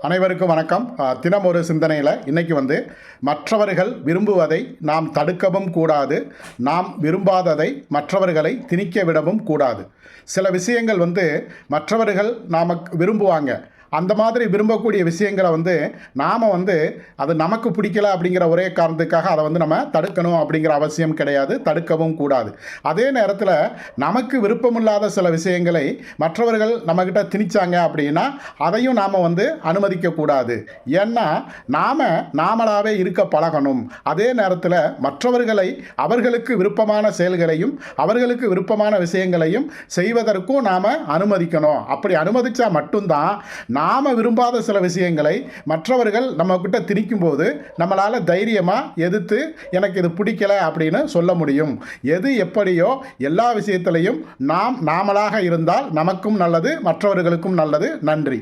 அனைவருக்கும் வணக்கம். தினம் ஒரு சிந்தனையில் இன்றைக்கி மற்றவர்கள் விரும்புவதை நாம் தடுக்கவும் கூடாது, நாம் விரும்பாததை மற்றவர்களை திணிக்க விடவும் கூடாது. சில விஷயங்கள் மற்றவர்கள் நாம் விரும்புவாங்க. அந்த மாதிரி விரும்பக்கூடிய விஷயங்களை நாம் அது நமக்கு பிடிக்கல அப்படிங்கிற ஒரே காரணத்துக்காக அதை நம்ம தடுக்கணும் அப்படிங்கிற அவசியம் கிடையாது, தடுக்கவும் கூடாது. அதே நேரத்தில் நமக்கு விருப்பமில்லாத சில விஷயங்களை மற்றவர்கள் நம்மக்கிட்ட திணிச்சாங்க அப்படின்னா அதையும் நாம் அனுமதிக்கக்கூடாது. ஏன்னா நாமளாகவே இருக்க பழகணும். அதே நேரத்தில் மற்றவர்களை அவர்களுக்கு விருப்பமான செயல்களையும் அவர்களுக்கு விருப்பமான விஷயங்களையும் செய்வதற்கும் நாம் அனுமதிக்கணும். அப்படி அனுமதித்தா மட்டும்தான் நாம் விரும்பாத சில விஷயங்களை மற்றவர்கள் நம்மக்கிட்ட திணிக்கும்போது நம்மளால் தைரியமாக எதிர்த்து எனக்கு இது பிடிக்கல அப்படின்னு சொல்ல முடியும். எது எப்படியோ எல்லா விஷயத்திலையும் நாமளாக இருந்தால் நமக்கும் நல்லது, மற்றவர்களுக்கும் நல்லது. நன்றி.